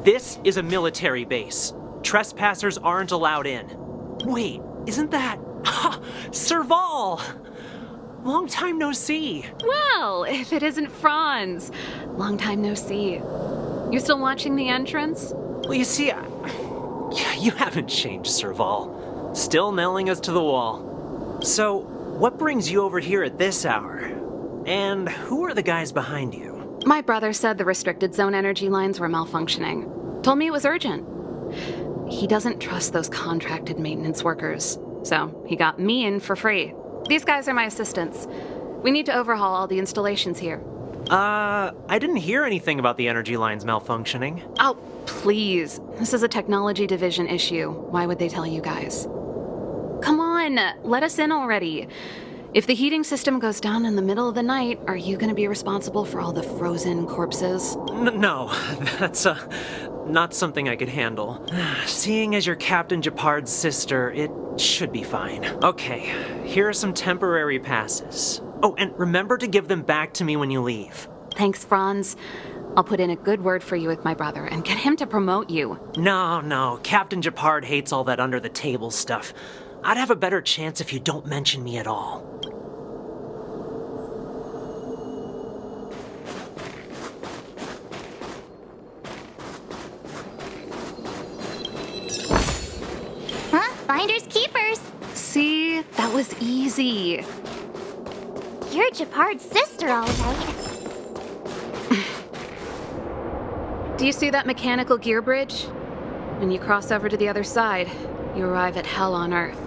This is a military base. Trespassers aren't allowed in. Wait, isn't that... Serval! Long time no see. Well, if it isn't Franz. Long time no see. You still watching the entrance? Well, you see, you haven't changed, Serval. Still nailing us to the wall. So, what brings you over here at this hour? And who are the guys behind you? My brother said the restricted zone energy lines were malfunctioning. Told me it was urgent. He doesn't trust those contracted maintenance workers, so he got me in for free. These guys are my assistants. We need to overhaul all the installations here. I didn't hear anything about the energy lines malfunctioning. Oh, please. This is a technology division issue. Why would they tell you guys? Come on, let us in already. If the heating system goes down in the middle of the night, are you going to be responsible for all the frozen corpses? No, that's not something I could handle. Seeing as you're Captain Japard's sister, it should be fine. Okay, here are some temporary passes. Oh, and remember to give them back to me when you leave. Thanks, Franz. I'll put in a good word for you with my brother and get him to promote you. No, Captain Japard hates all that under-the-table stuff. I'd have a better chance if you don't mention me at all. Huh? Finders keepers. See? That was easy. You're Japard's sister, all right. Do you see that mechanical gear bridge? When you cross over to the other side, you arrive at hell on Earth.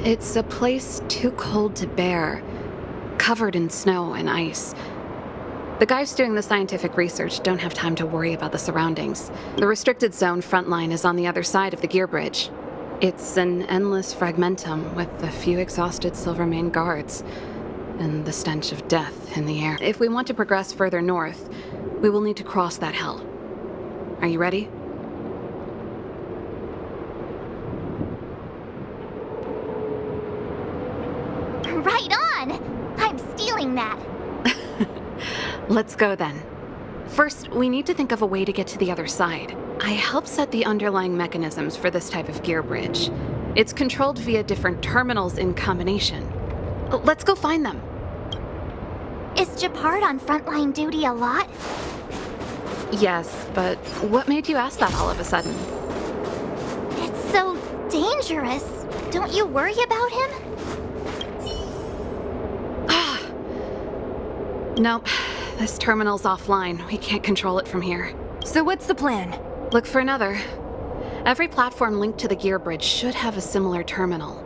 It's a place too cold to bear, covered in snow and ice. The guys doing the scientific research don't have time to worry about the surroundings. The restricted zone front line is on the other side of the gear bridge. It's an endless fragmentum with a few exhausted Silvermane guards and the stench of death in the air. If we want to progress further north, we will need to cross that hell. Are you ready? Right on! I'm stealing that. Let's go then. First, we need to think of a way to get to the other side. I helped set the underlying mechanisms for this type of gear bridge. It's controlled via different terminals in combination. Let's go find them. Is Japard on frontline duty a lot? Yes, but what made you ask that all of a sudden? It's so dangerous. Don't you worry about him? Nope. This terminal's offline. We can't control it from here. So what's the plan? Look for another. Every platform linked to the gear bridge should have a similar terminal.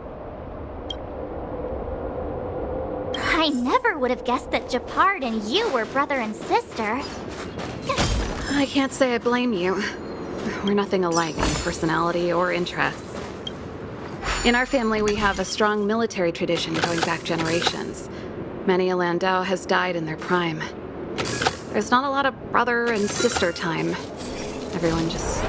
I never would have guessed that Japard and you were brother and sister. I can't say I blame you. We're nothing alike in personality or interests. In our family, we have a strong military tradition going back generations. Many a Landau has died in their prime. There's not a lot of brother and sister time. Everyone just...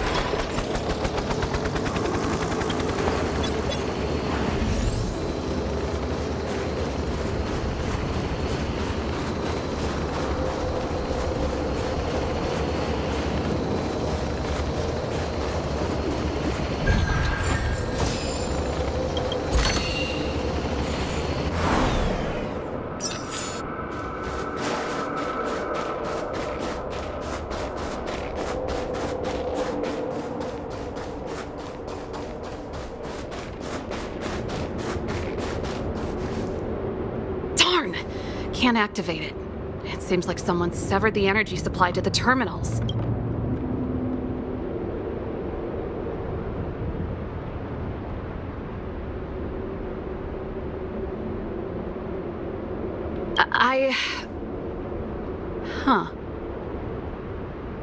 Can't activate it. It seems like someone severed the energy supply to the terminals.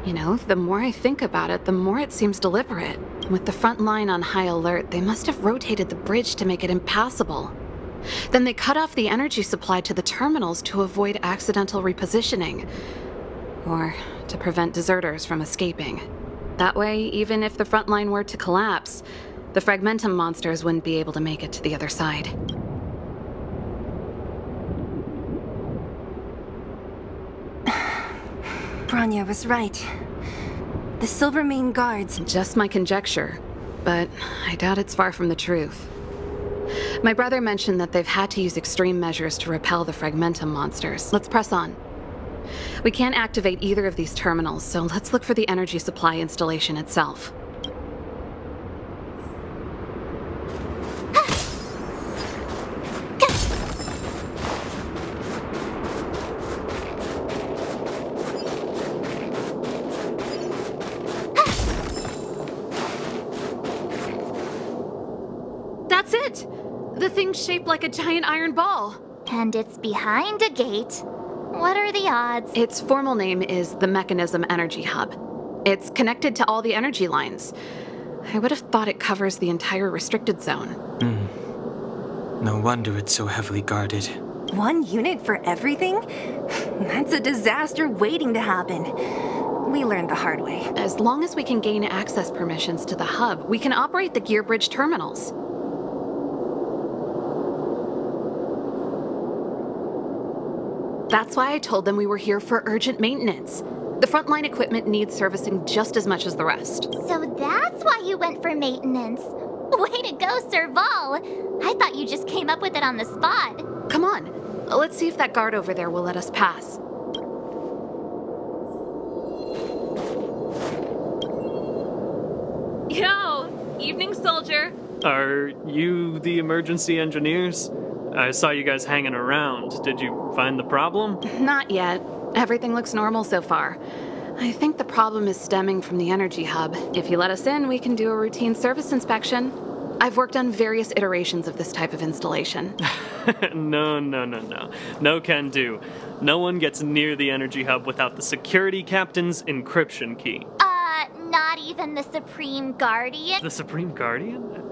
You know, the more I think about it, the more it seems deliberate. With the front line on high alert, they must have rotated the bridge to make it impassable. Then they cut off the energy supply to the terminals to avoid accidental repositioning, or to prevent deserters from escaping. That way, even if the front line were to collapse, the Fragmentum monsters wouldn't be able to make it to the other side. Branya was right. The Silvermane guards. Just my conjecture, but I doubt it's far from the truth. My brother mentioned that they've had to use extreme measures to repel the Fragmentum monsters. Let's press on. We can't activate either of these terminals, so let's look for the energy supply installation itself. That's it! The thing's shaped like a giant iron ball. And it's behind a gate. What are the odds? Its formal name is the Mechanism Energy Hub. It's connected to all the energy lines. I would have thought it covers the entire restricted zone. No wonder it's so heavily guarded. One unit for everything? That's a disaster waiting to happen. We learned the hard way. As long as we can gain access permissions to the hub, we can operate the gear bridge terminals. That's why I told them we were here for urgent maintenance. The frontline equipment needs servicing just as much as the rest. So that's why you went for maintenance. Way to go, Serval! I thought you just came up with it on the spot. Come on, let's see if that guard over there will let us pass. Yo, evening, soldier. Are you the emergency engineers? I saw you guys hanging around. Did you find the problem? Not yet. Everything looks normal so far. I think the problem is stemming from the energy hub. If you let us in, we can do a routine service inspection. I've worked on various iterations of this type of installation. No. No can do. No one gets near the energy hub without the security captain's encryption key. Not even the Supreme Guardian? The Supreme Guardian?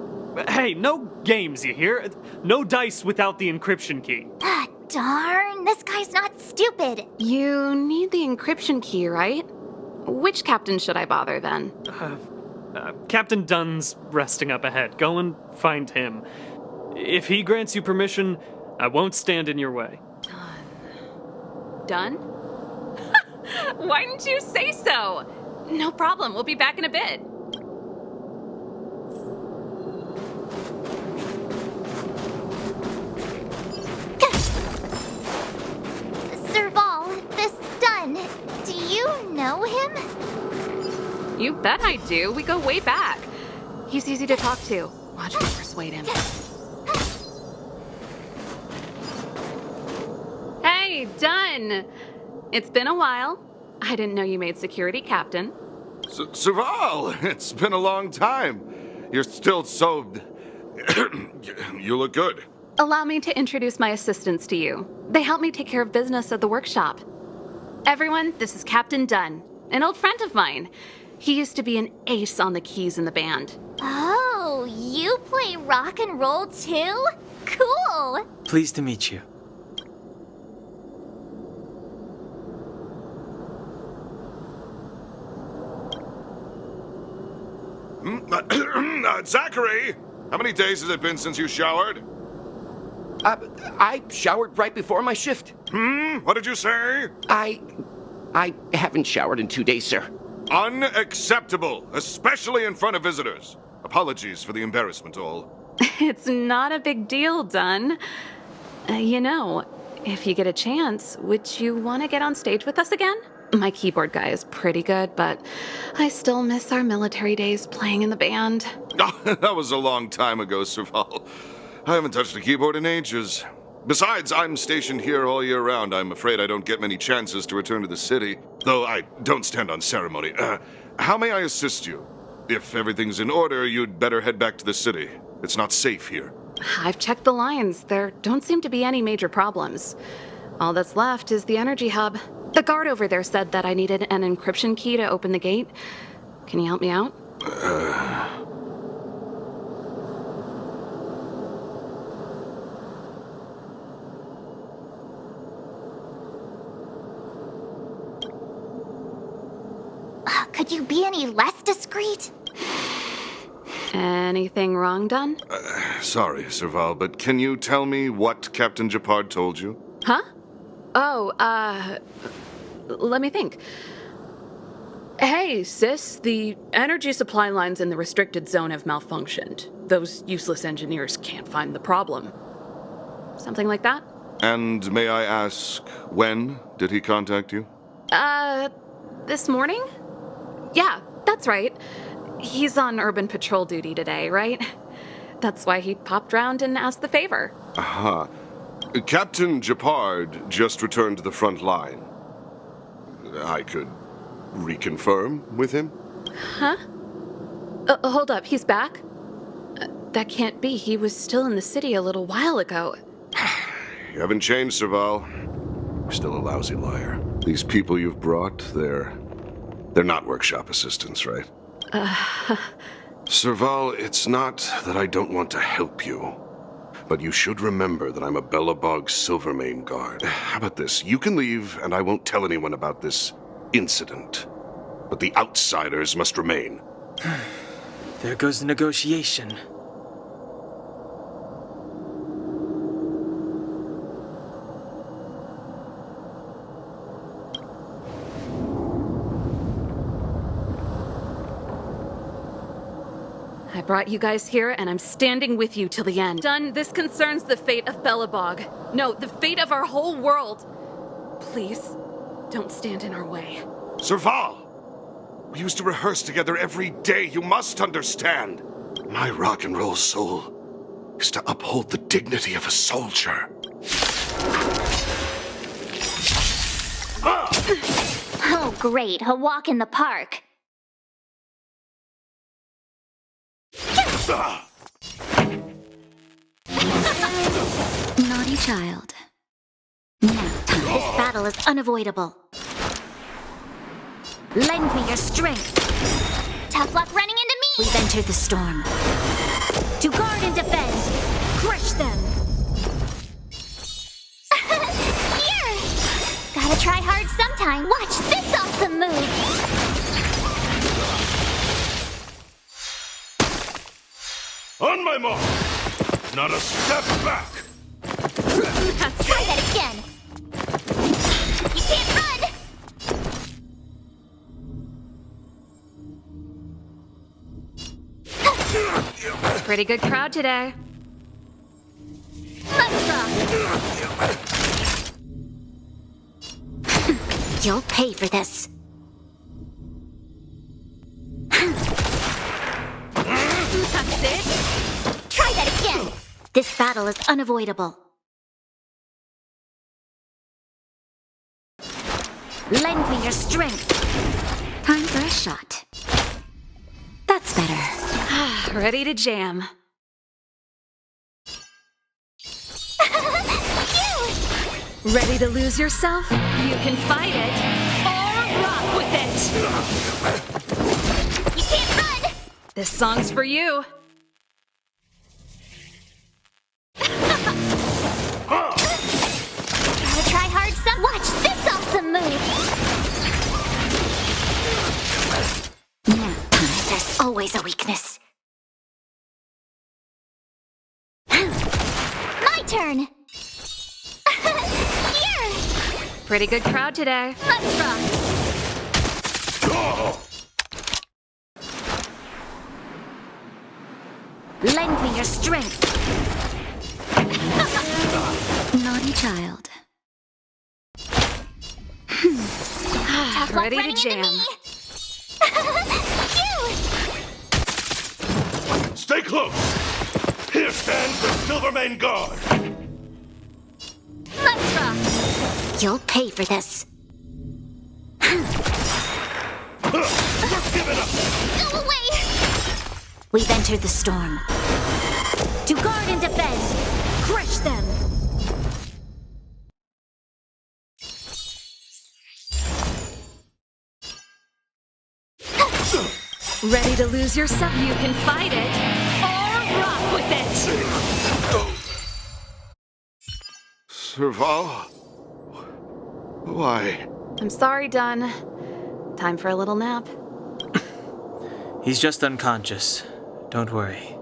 Hey, no games, you hear? No dice without the encryption key. Ah, darn, this guy's not stupid. You need the encryption key, right? Which captain should I bother then? Captain Dunn's resting up ahead. Go and find him. If he grants you permission, I won't stand in your way. Done? Why didn't you say so? No problem, we'll be back in a bit. Serval, this Dunn, do you know him? You bet I do. We go way back. He's easy to talk to. Watch me persuade him. Hey, Dunn! It's been a while. I didn't know you made security captain. Serval, it's been a long time. You're still so... You look good. Allow me to introduce my assistants to you. They help me take care of business at the workshop. Everyone, this is Captain Dunn, an old friend of mine. He used to be an ace on the keys in the band. Oh, you play rock and roll too? Cool! Pleased to meet you. Zachary, how many days has it been since you showered? I showered right before my shift. What did you say? I haven't showered in 2 days, sir. Unacceptable, especially in front of visitors. Apologies for the embarrassment, all. It's not a big deal, Dunn. You know, if you get a chance, would you want to get on stage with us again? My keyboard guy is pretty good, but I still miss our military days playing in the band. That was a long time ago, Serval. I haven't touched a keyboard in ages. Besides, I'm stationed here all year round. I'm afraid I don't get many chances to return to the city, though I don't stand on ceremony. How may I assist you? If everything's in order, you'd better head back to the city. It's not safe here. I've checked the lines. There don't seem to be any major problems. All that's left is the energy hub. The guard over there said that I needed an encryption key to open the gate. Can you help me out? Could you be any less discreet? Anything wrong done? Sorry, Serval, but can you tell me what Captain Japard told you? Huh? Oh, let me think. Hey, sis, the energy supply lines in the restricted zone have malfunctioned. Those useless engineers can't find the problem. Something like that? And may I ask, when did he contact you? This morning? Yeah, that's right. He's on urban patrol duty today, right? That's why he popped round and asked the favor. Aha. Captain Japard just returned to the front line. I could reconfirm with him? Huh? Hold up, he's back? That can't be. He was still in the city a little while ago. You haven't changed, Serval. You're still a lousy liar. These people you've brought, they're not workshop assistants, right? Serval, it's not that I don't want to help you, but you should remember that I'm a Belobog Silvermane guard. How about this? You can leave, and I won't tell anyone about this incident. But the outsiders must remain. There goes the negotiation. I brought you guys here, and I'm standing with you till the end. Done. This concerns the fate of Belobog. No, the fate of our whole world. Please, don't stand in our way. Serval! We used to rehearse together every day, you must understand. My rock and roll soul is to uphold the dignity of a soldier. Oh, great. A walk in the park. Naughty child. Now, this battle is unavoidable. Lend me your strength. Tough luck running into me! We've entered the storm. To guard and defend. Crush them. Here! Gotta try hard sometime. Watch this awesome move. On my mark! Not a step back! Try that again. You can't run! Pretty good crowd today. Let's rock. You'll pay for this. That's it. Try that again. This battle is unavoidable. Lend me your strength. Time for a shot. That's better. Ready to jam. Ready to lose yourself? You can fight it, or rock with it! You can't run! This song's for you. Gotta try hard some. Watch this awesome move! Now, there's always a weakness. My turn! Here! Pretty good crowd today. Let's rock! Lend me your strength. Naughty child. Tough luck Ready to running into jam. me. Phew! Stay close! Here stands the Silvermane Guard! Let's rock. You'll pay for this. We're giving up! Go away! We've entered the storm. To guard and defend. Crush them. Ready to lose yourself? You can fight it, or rock with it! Serval? Why? I'm sorry, Dunn. Time for a little nap. He's just unconscious. Don't worry.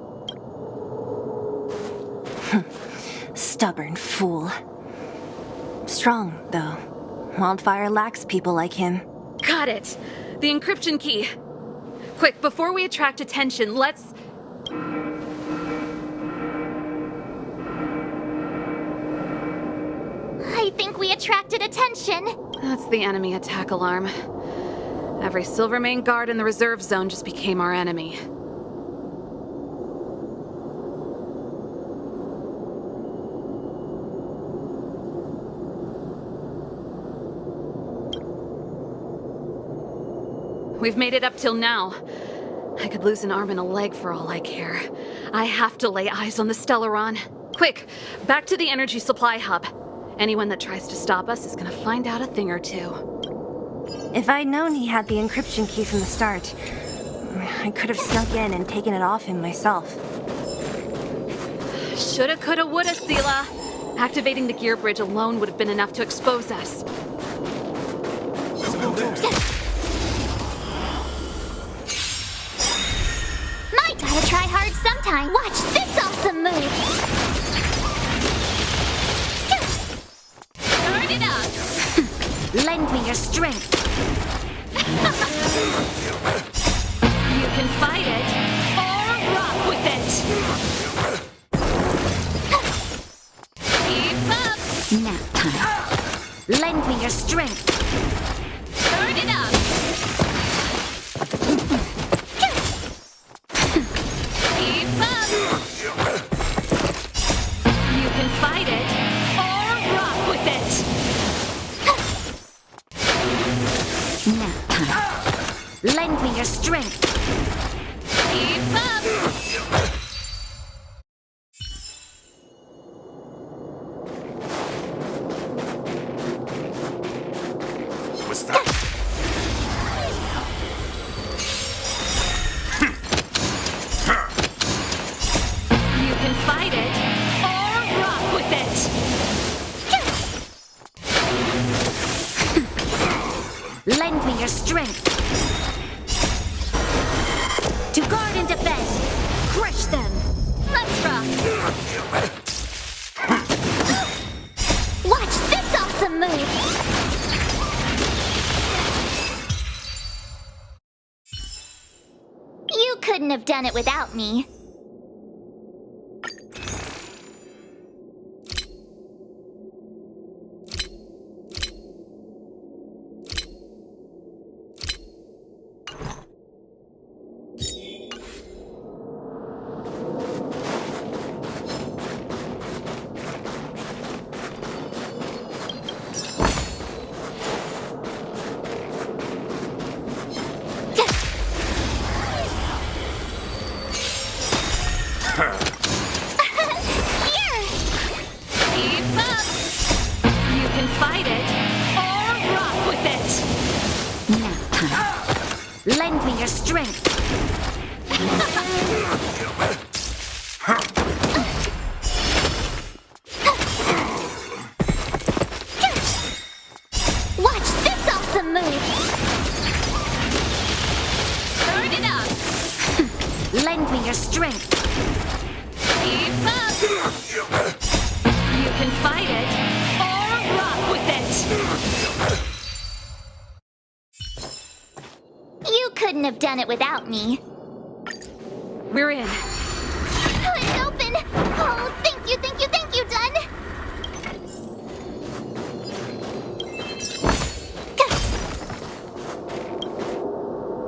Stubborn fool. Strong, though. Wildfire lacks people like him. Got it! The encryption key. Quick, before we attract attention, let's... I think we attracted attention. That's the enemy attack alarm. Every Silvermane guard in the reserve zone just became our enemy. We've made it up till now. I could lose an arm and a leg for all I care. I have to lay eyes on the Stellaron. Quick, back to the energy supply hub. Anyone that tries to stop us is gonna find out a thing or two. If I'd known he had the encryption key from the start, I could have snuck in and taken it off him myself. Shoulda, coulda, woulda, Sela. Activating the gear bridge alone would have been enough to expose us. Might gotta try hard sometime. Watch this awesome move. Turn it up. Lend me your strength. You can fight it, or rock with it. Keep up. Nap time. Lend me your strength. Turn it up. Keep up. You can fight it, or rock with it. Nap time. Lend me your strength. Keep up. What's that? You can fight it, or rock with it. Lend me your strength. To guard and defend. Crush them. Let's rock. Watch this awesome move. You couldn't have done it without me. Keep up. You can fight it, or rock with it. Nap time. Lend me your strength. Watch this awesome move. Turn it up. Lend me your strength. Keep up. You can fight it, or rock with it. You couldn't have done it without me. We're in. It's open. Oh, thank you, thank you, thank you, Dun.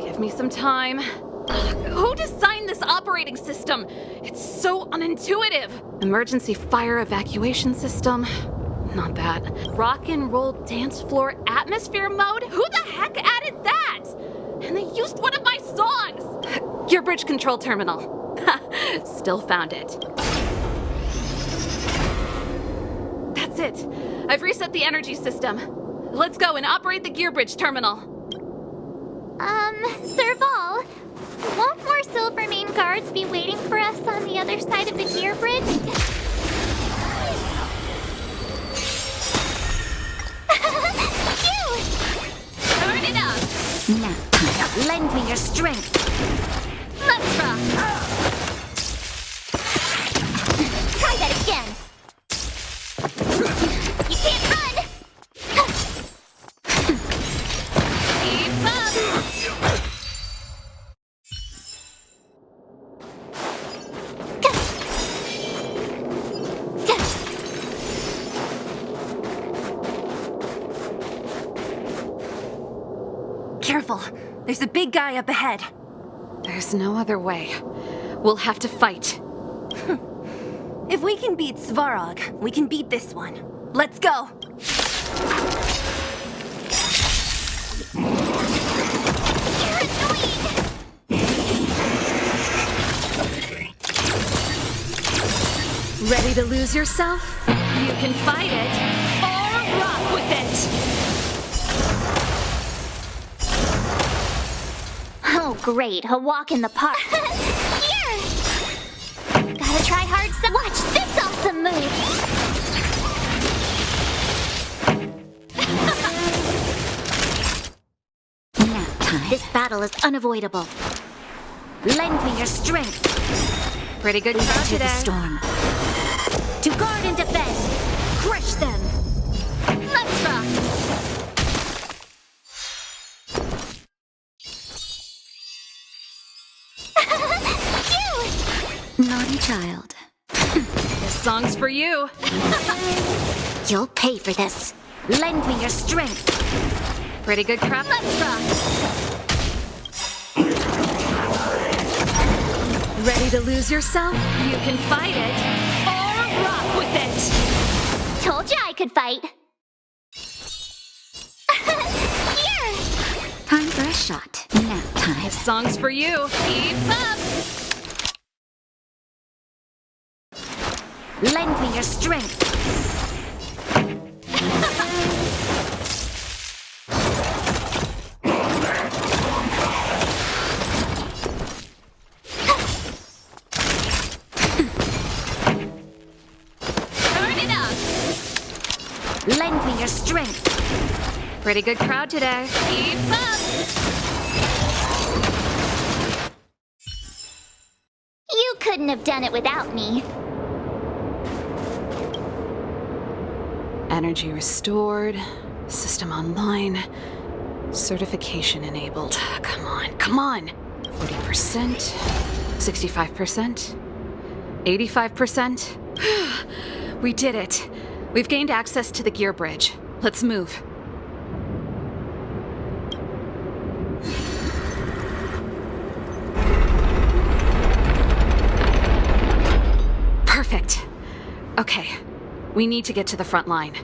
Give me some time. Who designed this operating system? It's so unintuitive. Emergency fire evacuation system? Not that. Rock and roll dance floor atmosphere mode? Who the heck added that? And they used one of my songs. Gear bridge control terminal. Still found it. That's it. I've reset the energy system. Let's go and operate the gear bridge terminal. Serval, won't more Silvermane guards be waiting for us on the other side of the gear bridge? Phew! Turn it up. Now, lend me your strength. Let's rock. Try that again. You can't run. Keep up. Careful. There's a big guy up ahead. There's no other way. We'll have to fight. If we can beat Svarog, we can beat this one. Let's go! You're annoying. Ready to lose yourself? You can fight it, or rock with it! Oh, great. A walk in the park. Here! Gotta try hard some. Watch this awesome move! Nap time. This battle is unavoidable. Lend me your strength. Pretty good crowd To the today. storm. To guard and defend. Crush them. Let's rock. Naughty child. This song's for you. You'll pay for this. Lend me your strength. Pretty good crowd. Let's rock. Ready to lose yourself? You can fight it, or rock with it! Told you I could fight. Here. Time for a shot. Nap time. This song's for you. Keep up! Lend me your strength. Turn it up! Lend me your strength. Pretty good crowd today. Keep up! You couldn't have done it without me. Energy restored. System online. Certification enabled. Come on, come on! 40%. 65%. 85%. We did it. We've gained access to the gear bridge. Let's move. Perfect. Okay. We need to get to the front line.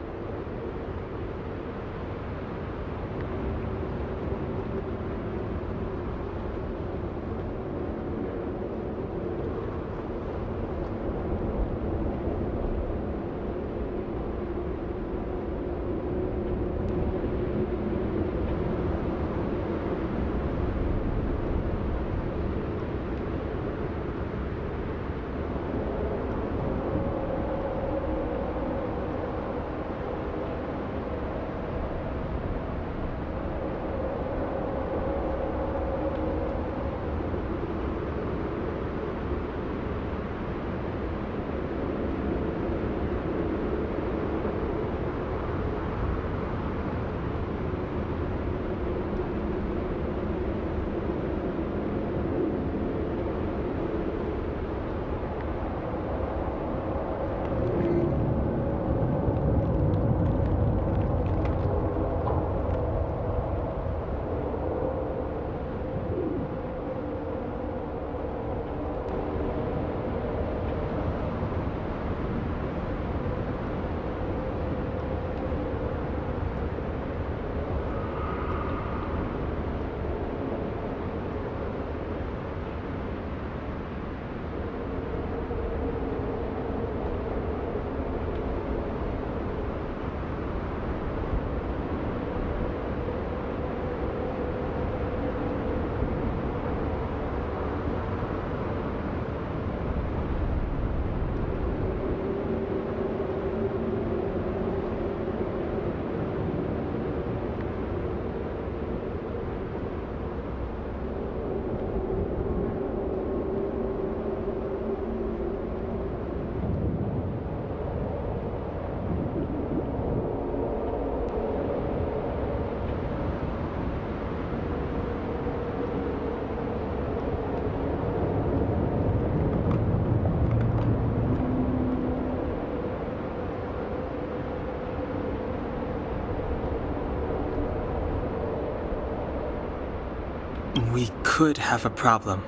We could have a problem.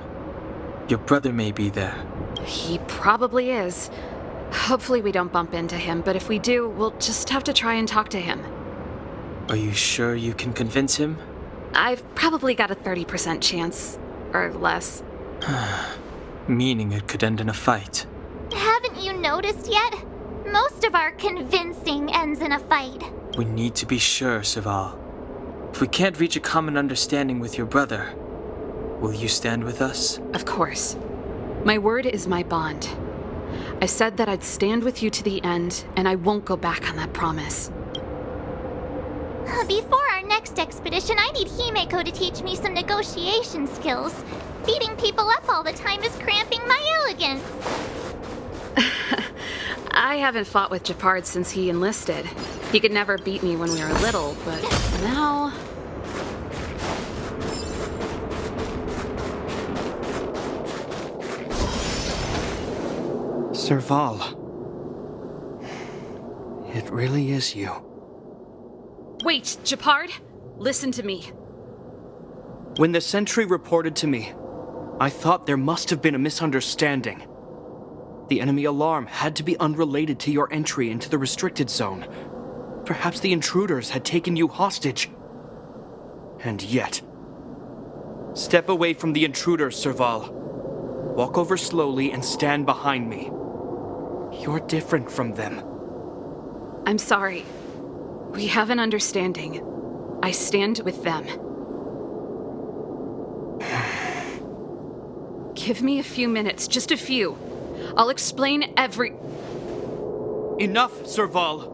Your brother may be there. He probably is. Hopefully we don't bump into him, but if we do, we'll just have to try and talk to him. Are you sure you can convince him? I've probably got a 30% chance, or less. Meaning it could end in a fight. Haven't you noticed yet? Most of our convincing ends in a fight. We need to be sure, Serval. If we can't reach a common understanding with your brother, will you stand with us? Of course. My word is my bond. I said that I'd stand with you to the end, and I won't go back on that promise. Before our next expedition, I need Himeko to teach me some negotiation skills. Beating people up all the time is cramping my elegance. I haven't fought with Japard since he enlisted. He could never beat me when we were little, but now... Serval. It really is you. Wait, Japard! Listen to me. When the sentry reported to me, I thought there must have been a misunderstanding. The enemy alarm had to be unrelated to your entry into the restricted zone. Perhaps the intruders had taken you hostage. And yet... Step away from the intruders, Serval. Walk over slowly and stand behind me. You're different from them. I'm sorry. We have an understanding. I stand with them. Give me a few minutes, just a few. I'll explain every... Enough, Serval.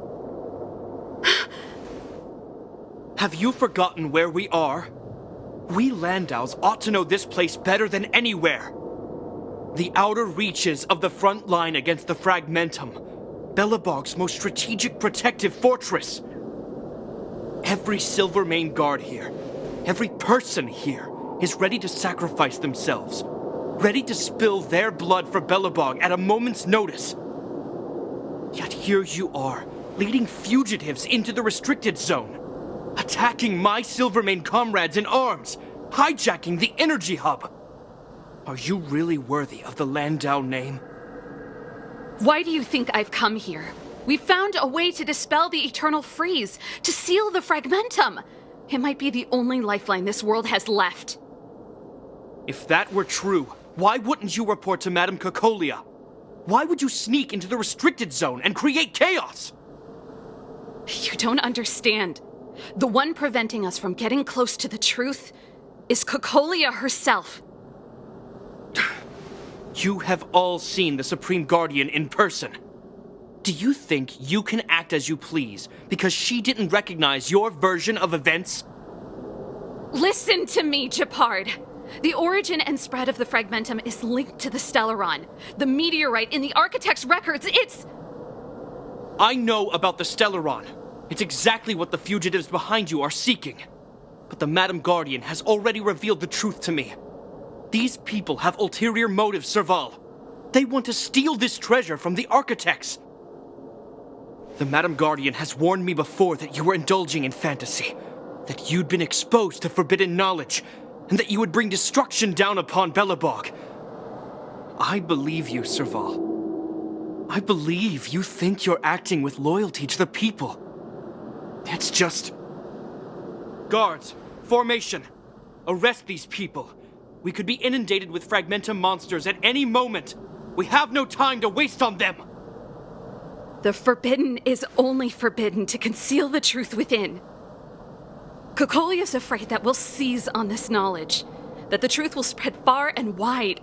Have you forgotten where we are? We Landaus ought to know this place better than anywhere. The outer reaches of the front line against the Fragmentum. Belobog's most strategic protective fortress. Every Silvermane guard here, every person here, is ready to sacrifice themselves. Ready to spill their blood for Belobog at a moment's notice. Yet here you are, leading fugitives into the restricted zone. Attacking my Silvermane comrades in arms, hijacking the energy hub. Are you really worthy of the Landau name? Why do you think I've come here? We found a way to dispel the eternal freeze, to seal the Fragmentum. It might be the only lifeline this world has left. If that were true, why wouldn't you report to Madame Cocolia? Why would you sneak into the restricted zone and create chaos? You don't understand. The one preventing us from getting close to the truth is Cocolia herself. You have all seen the Supreme Guardian in person. Do you think you can act as you please because she didn't recognize your version of events? Listen to me, Japard. The origin and spread of the Fragmentum is linked to the Stellaron. The meteorite in the Architect's records, it's... I know about the Stellaron. It's exactly what the fugitives behind you are seeking. But the Madam Guardian has already revealed the truth to me. These people have ulterior motives, Serval. They want to steal this treasure from the Architects. The Madam Guardian has warned me before that you were indulging in fantasy, that you'd been exposed to forbidden knowledge, and that you would bring destruction down upon Belobog. I believe you, Serval. I believe you think you're acting with loyalty to the people. It's just... Guards, formation. Arrest these people. We could be inundated with Fragmentum monsters at any moment. We have no time to waste on them. The forbidden is only forbidden to conceal the truth within. Cocolia's afraid that we'll seize on this knowledge, that the truth will spread far and wide.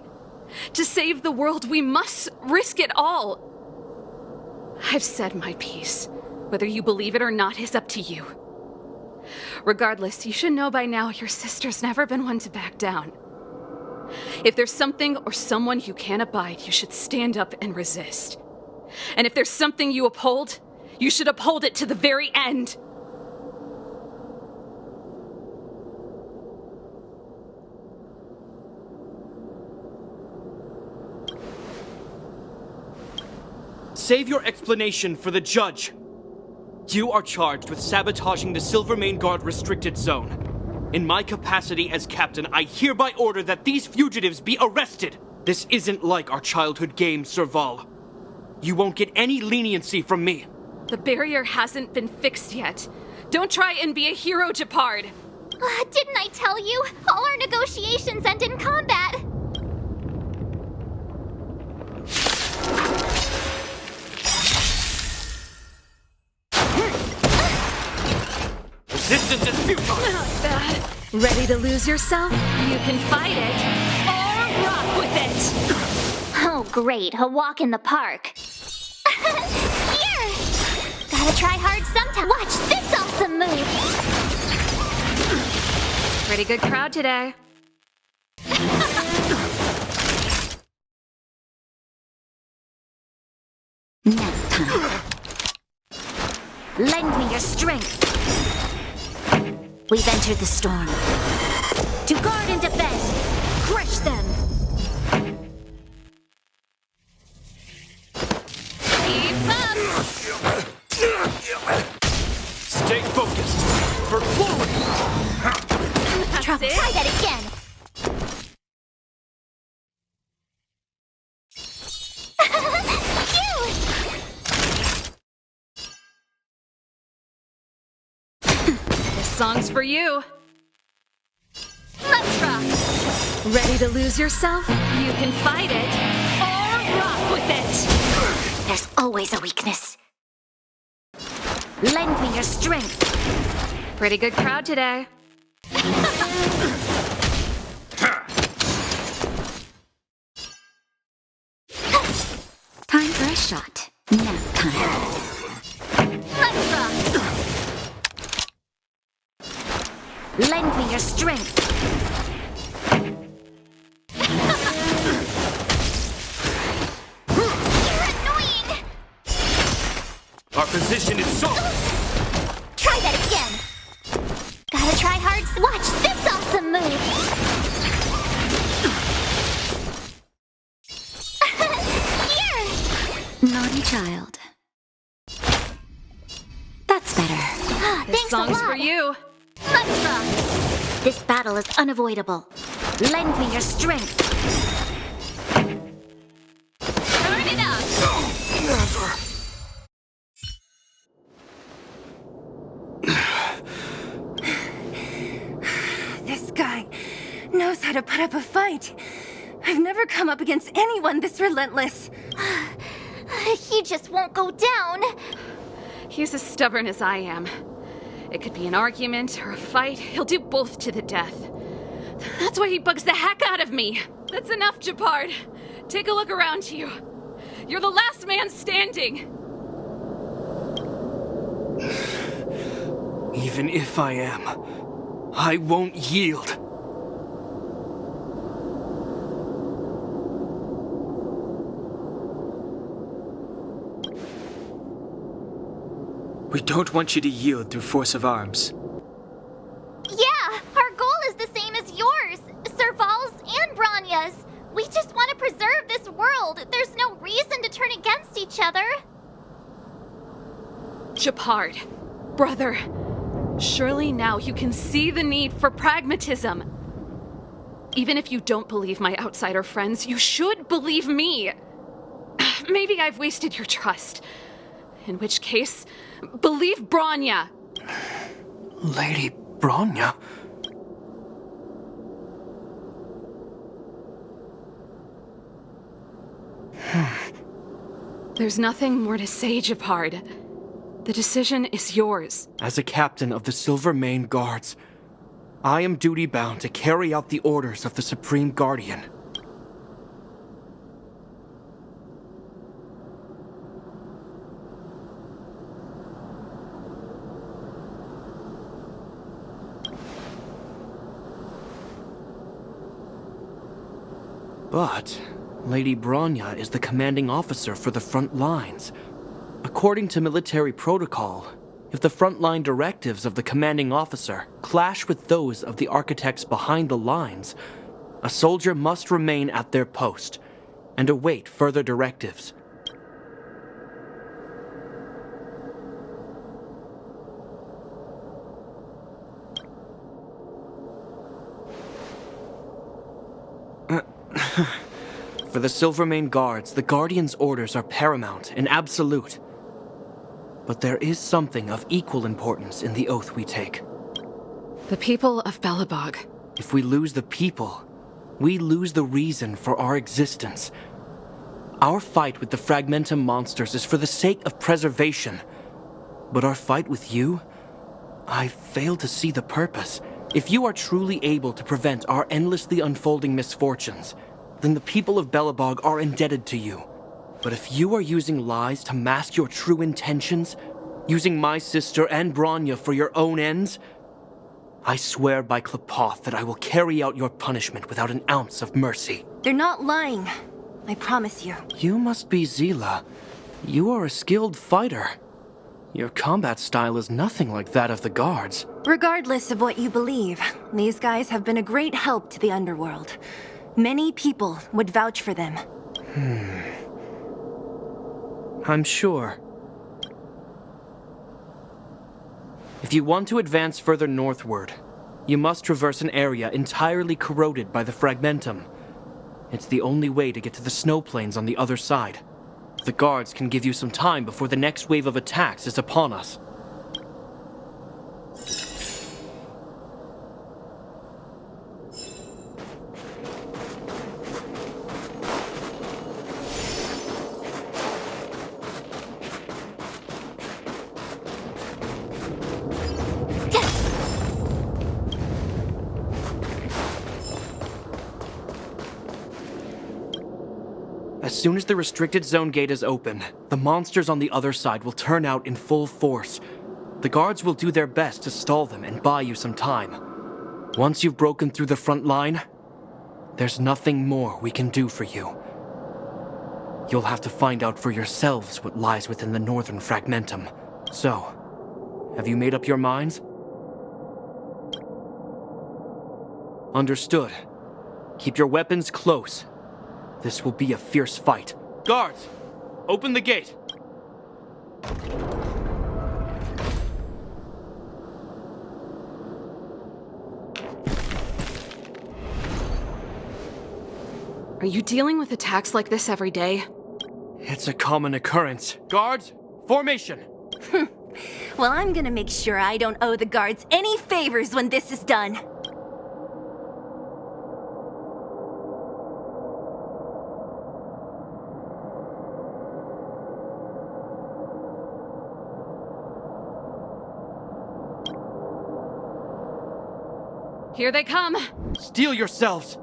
To save the world, we must risk it all. I've said my piece. Whether you believe it or not is up to you. Regardless, you should know by now your sister's never been one to back down. If there's something or someone you can't abide, you should stand up and resist. And if there's something you uphold, you should uphold it to the very end. Save your explanation for the judge. You are charged with sabotaging the Silvermane Guard restricted zone. In my capacity as captain, I hereby order that these fugitives be arrested. This isn't like our childhood game, Serval. You won't get any leniency from me. The barrier hasn't been fixed yet. Don't try and be a hero, Japard. Didn't I tell you? All our negotiations end in combat. Resistance is futile! Not bad. Ready to lose yourself? You can fight it, or rock with it. Oh, great. A walk in the park. Here! Gotta try hard sometime. Watch this awesome move! Pretty good crowd today. Next time. Lend me your strength. We've entered the storm. To guard and defend. Crush them. Keep up. Stay focused. For forward! That's it. Try that again. This song's for you. Let's rock. Ready to lose yourself? You can fight it, or rock with it. There's always a weakness. Lend me your strength. Pretty good crowd today. Time for a shot. Nap time. Let's rock. Lend me your strength. You're annoying. Our position is solid! Try that again. Gotta try hard. Watch this awesome move. Here. Naughty child. That's better. This Thanks song's a lot. for you. Let's rock. This battle is unavoidable. Lend me your strength. Turn it up. This guy knows how to put up a fight. I've never come up against anyone this relentless. He just won't go down. He's as stubborn as I am. It could be an argument or a fight. He'll do both to the death. That's why he bugs the heck out of me. That's enough, Japard. Take a look around you. You're the last man standing. Even if I am, I won't yield. We don't want you to yield through force of arms. Yeah, our goal is the same as yours, Serval's and Branya's. We just want to preserve this world. There's no reason to turn against each other. Japard, brother, surely now you can see the need for pragmatism. Even if you don't believe my outsider friends, you should believe me. Maybe I've wasted your trust. In which case, believe Branya. Lady Branya? There's nothing more to say, Japard. The decision is yours. As a captain of the Silver Mane Guards, I am duty-bound to carry out the orders of the Supreme Guardian. But Lady Branya is the commanding officer for the front lines. According to military protocol, if the frontline directives of the commanding officer clash with those of the architects behind the lines, a soldier must remain at their post and await further directives. For the Silvermane Guards, the Guardian's orders are paramount and absolute. But there is something of equal importance in the oath we take. The people of Belobog. If we lose the people, we lose the reason for our existence. Our fight with the Fragmentum monsters is for the sake of preservation. But our fight with you? I fail to see the purpose. If you are truly able to prevent our endlessly unfolding misfortunes, then the people of Belobog are indebted to you. But if you are using lies to mask your true intentions, using my sister and Bronya for your own ends, I swear by Klapoth that I will carry out your punishment without an ounce of mercy. They're not lying. I promise you. You must be Zila. You are a skilled fighter. Your combat style is nothing like that of the guards. Regardless of what you believe, these guys have been a great help to the underworld. Many people would vouch for them. I'm sure. If you want to advance further northward, you must traverse an area entirely corroded by the Fragmentum. It's the only way to get to the snow plains on the other side. The guards can give you some time before the next wave of attacks is upon us. As soon as the restricted zone gate is open, the monsters on the other side will turn out in full force. The guards will do their best to stall them and buy you some time. Once you've broken through the front line, there's nothing more we can do for you. You'll have to find out for yourselves what lies within the northern Fragmentum. So, have you made up your minds? Understood. Keep your weapons close. This will be a fierce fight. Guards, open the gate. Are you dealing with attacks like this every day? It's a common occurrence. Guards, formation. Well, I'm gonna make sure I don't owe the guards any favors when this is done. Here they come! Steel yourselves.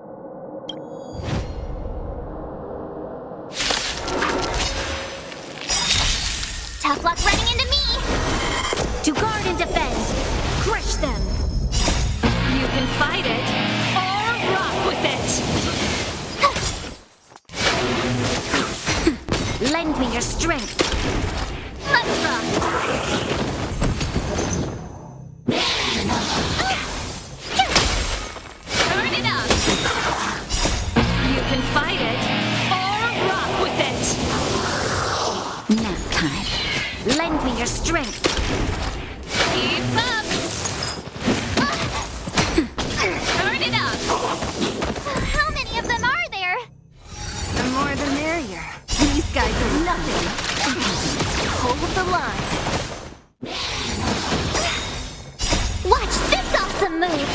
Tough luck running into me! To guard and defend. Crush them. You can fight it or rock with it. Lend me your strength. Let's rock! Turn it up! You can fight it or rock with it. Nap time. Lend me your strength. Keep up! Turn it up! How many of them are there? The more the merrier. These guys are nothing. Hold the line. Watch this awesome move!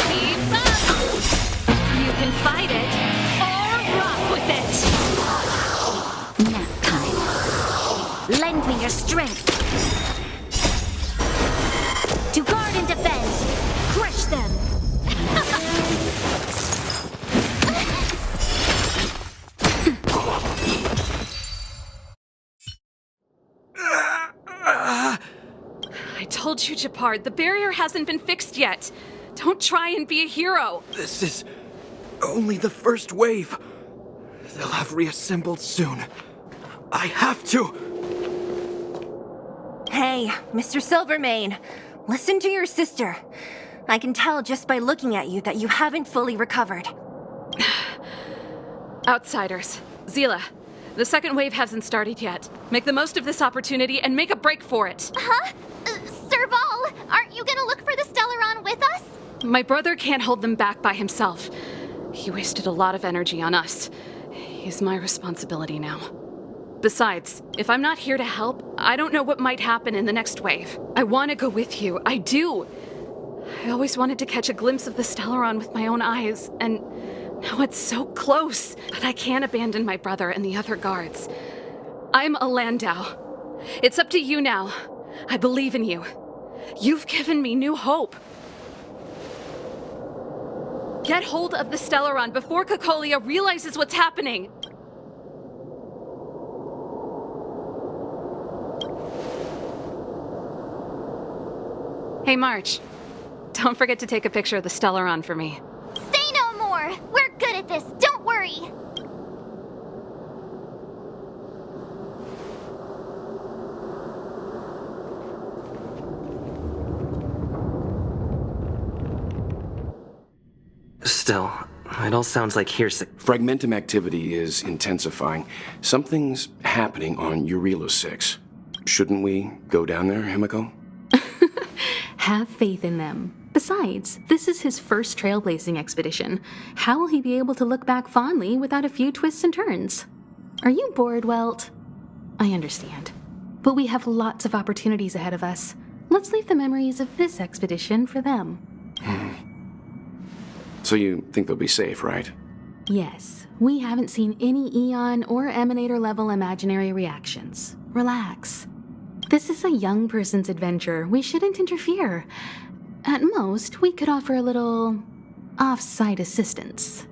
Keep up! You can fight it or rock with it. Nap time. Lend me your strength. To guard and defend. Crush them. I told you, Japard, the barrier hasn't been fixed yet. Don't try and be a hero. This is only the first wave. They'll have reassembled soon. I have to. Hey, Mr. Silvermane, listen to your sister. I can tell just by looking at you that you haven't fully recovered. Outsiders. Zila, the second wave hasn't started yet. Make the most of this opportunity and make a break for it. Huh? Sir Serval, aren't you gonna look for the Stellaron with us? My brother can't hold them back by himself. He wasted a lot of energy on us. He's my responsibility now. Besides, if I'm not here to help, I don't know what might happen in the next wave. I want to go with you. I do. I always wanted to catch a glimpse of the Stellaron with my own eyes, and now it's so close. But I can't abandon my brother and the other guards. I'm a Landau. It's up to you now. I believe in you. You've given me new hope. Get hold of the Stellaron before Cocolia realizes what's happening. Hey, March. Don't forget to take a picture of the Stellaron for me. Say no more! We're good at this, don't worry! Still, it all sounds like hearsay. Fragmentum activity is intensifying. Something's happening on Eurilo 6. Shouldn't we go down there, Himiko? Have faith in them. Besides, this is his first trailblazing expedition. How will he be able to look back fondly without a few twists and turns? Are you bored, Welt? I understand. But we have lots of opportunities ahead of us. Let's leave the memories of this expedition for them. So you think they'll be safe, right? Yes, we haven't seen any Eon or Emanator level imaginary reactions. Relax. This is a young person's adventure. We shouldn't interfere. At most, we could offer a little off-site assistance.